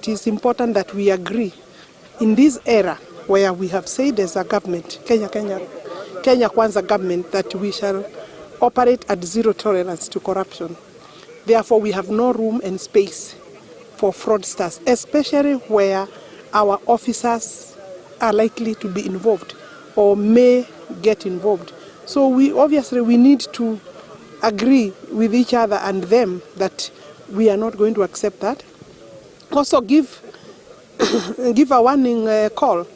it is important that we agree in this era where we have said as a government, Kenya Kwanza government, that we shall operate at zero tolerance to corruption. Therefore, we have no room and space for fraudsters, especially where our officers are likely to be involved or may get involved. So we need to agree with each other and them that we are not going to accept that. Also give a warning call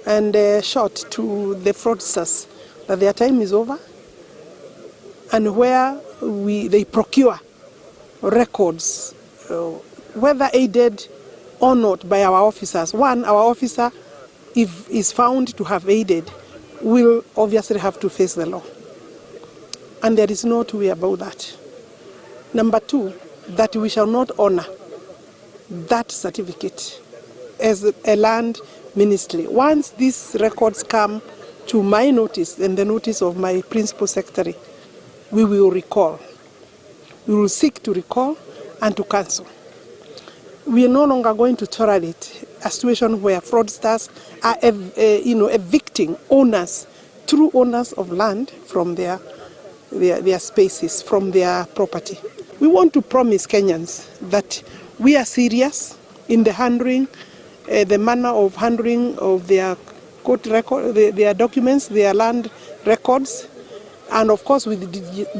and shot to the fraudsters that their time is over, and where they procure records, whether aided or not by our officers. One, our officer, if is found to have aided, will obviously have to face the law. And there is no two way about that. Number two, that we shall not honor that certificate as a land ministry. Once these records come to my notice and the notice of my principal secretary, we will recall. We will seek to recall and to cancel. We are no longer going to tolerate a situation where fraudsters are evicting owners, true owners of land from their spaces, from their property. We want to promise Kenyans that we are serious in the handling, the manner of handling of their court record, their documents, their land records, and of course with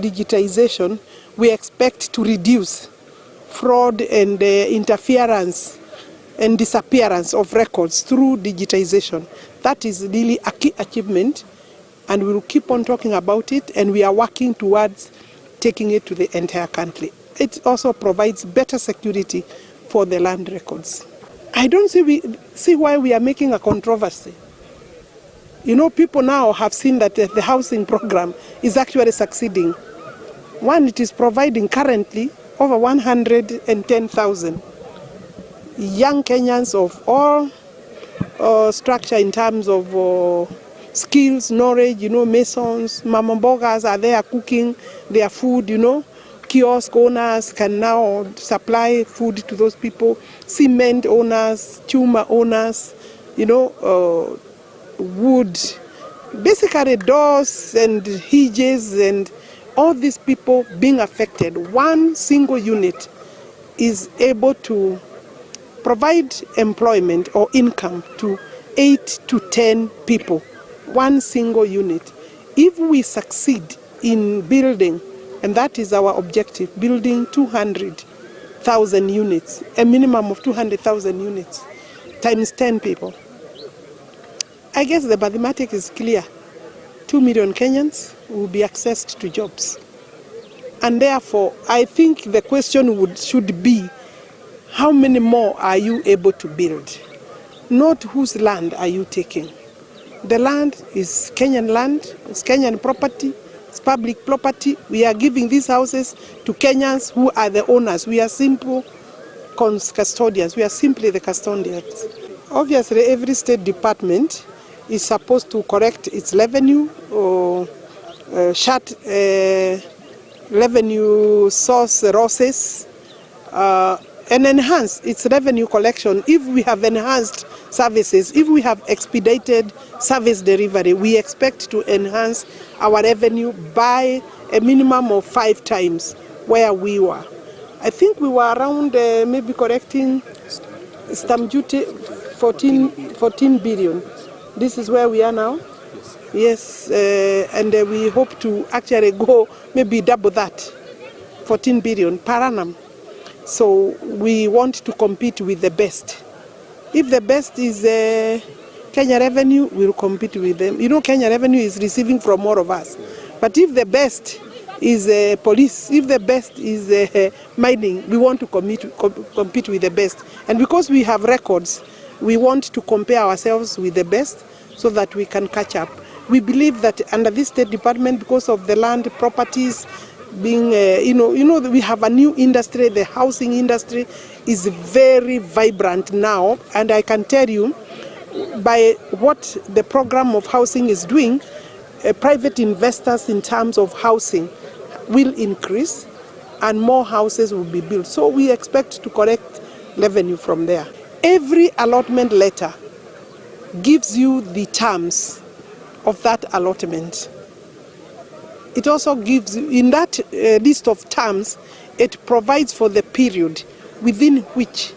digitization, we expect to reduce fraud and interference and disappearance of records through digitization. That is really a key achievement, and we will keep on talking about it, and we are working towards taking it to the entire country. It also provides better security for the land records. I don't see why we are making a controversy. You know, people now have seen that the housing program is actually succeeding. One, it is providing currently over 110,000 young Kenyans of all structure in terms of skills, knowledge, masons, mama mbogas are there cooking their food, kiosk owners can now supply food to those people, cement owners, chuma owners, wood, basically doors and hinges, and all these people being affected. One single unit is able to provide employment or income to 8 to 10 people. One single unit. If we succeed in building, and that is our objective, building 200,000 units, a minimum of 200,000 units, times 10 people, I guess the mathematics is clear. 2 million Kenyans will be accessed to jobs. And therefore, I think the question should be, how many more are you able to build? Not whose land are you taking. The land is Kenyan land, it's Kenyan property, it's public property. We are giving these houses to Kenyans who are the owners. We are simple custodians. We are simply the custodians. Obviously, every state department is supposed to correct its revenue or shut revenue source losses and enhance its revenue collection. If we have enhanced services, if we have expedited service delivery, we expect to enhance our revenue by a minimum of 5 times where we were. I think we were around maybe correcting stamp duty 14 billion. This is where we are now. Yes, and we hope to actually go maybe double that, 14 billion per annum. So we want to compete with the best. If the best is Kenya Revenue, we'll compete with them. Kenya Revenue is receiving from all of us. But if the best is police, if the best is mining, we want to compete with the best. And because we have records, we want to compare ourselves with the best so that we can catch up. We believe that under this State Department, because of the land properties being, we have a new industry. The housing industry is very vibrant now, and I can tell you, by what the program of housing is doing, private investors in terms of housing will increase, and more houses will be built. So we expect to collect revenue from there. Every allotment letter gives you the terms of that allotment. It also gives you, in that list of terms, it provides for the period within which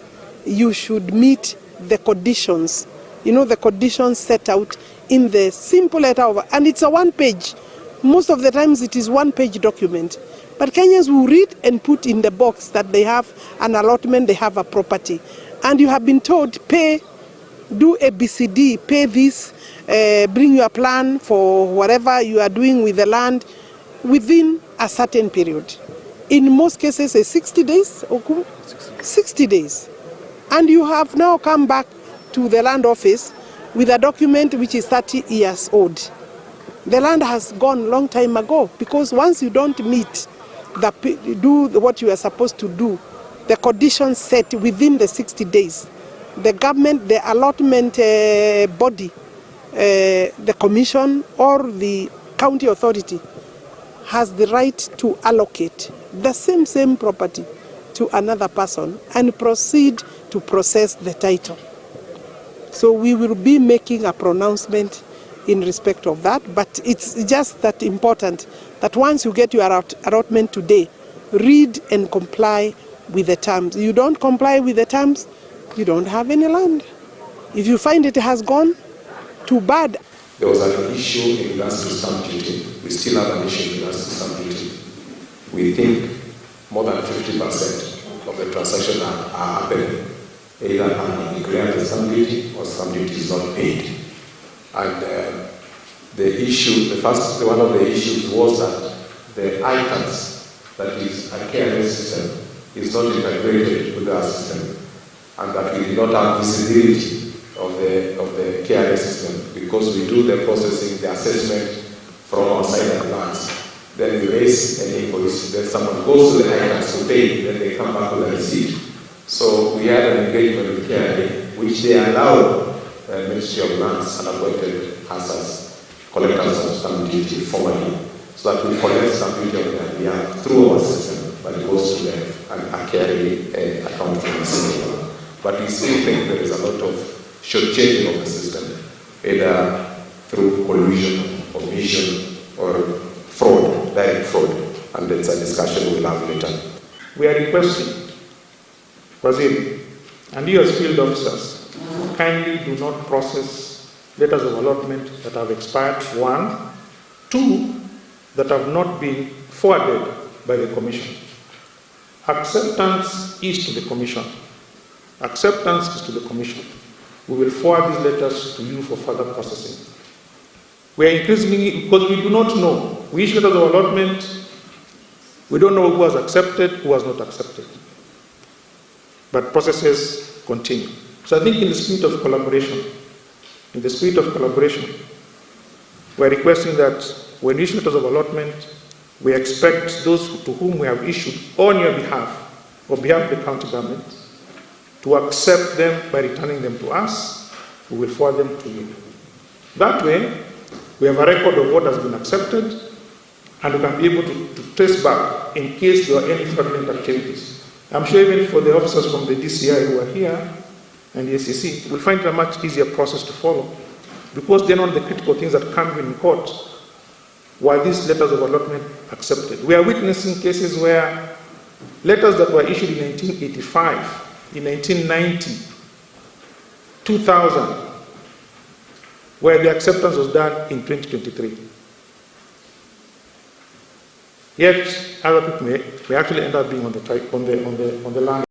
you should meet the conditions. You know, the conditions set out in the simple letter of, and it's a one page. Most of the times it is one page document. But Kenyans will read and put in the box that they have an allotment, they have a property. And you have been told, pay, do ABCD, pay this, bring your plan for whatever you are doing with the land within a certain period. In most cases, 60 days, 60 days. And you have now come back to the land office with a document which is 30 years old. The land has gone a long time ago, because once you don't meet, do what you are supposed to do, the conditions set within the 60 days, the government, the allotment body, the commission or the county authority has the right to allocate the same property to another person and proceed to process the title. So we will be making a pronouncement in respect of that, but it's just that important that once you get your allotment today, read and comply with the terms. You don't comply with the terms, you don't have any land. If you find it has gone, too bad. There was an issue in regards to stamp duty. We still have an issue in regards to stamp duty. We think more than 50% of the transactions are happening either unclear the stamp duty or stamp duty is not paid. And the issue, one of the issues was that the items that is a KRS system is not integrated with our system, and that we did not have visibility of the KRS system, because we do the processing, the assessment from our side at glance. Then we raise an invoice, then someone goes to the items to pay, then they come back with a receipt. So we had an engagement with KRA, which they allowed the Ministry of Lands and appointed us as collectors of stamp duty formally, so that we collect stamp duty on their behalf through our system, but it goes to them and a KRA account from the system. But we still think there is a lot of shortchanging of the system, either through collusion, omission, or fraud, direct fraud, and it's a discussion we'll have later. We are requesting Brazil and you as field officers kindly do not process letters of allotment that have expired, 1. 2, that have not been forwarded by the Commission. Acceptance is to the Commission. Acceptance is to the Commission. We will forward these letters to you for further processing. We are increasingly, because we do not know, we issue letters of allotment, we don't know who has accepted, who has not accepted. But processes continue. So I think in the spirit of collaboration, we are requesting that when we issue letters of allotment, we expect those to whom we have issued on your behalf, or behalf of the county government, to accept them by returning them to us. We will forward them to you. That way, we have a record of what has been accepted, and we can be able to trace back in case there are any fraudulent activities. I'm sure even for the officers from the DCI who are here and the SEC, we'll find it a much easier process to follow, because they're not the critical things that come in court while these letters of allotment accepted. We are witnessing cases where letters that were issued in 1985, in 1990, 2000, where the acceptance was done in 2023. Yet other people may actually end up being on the land.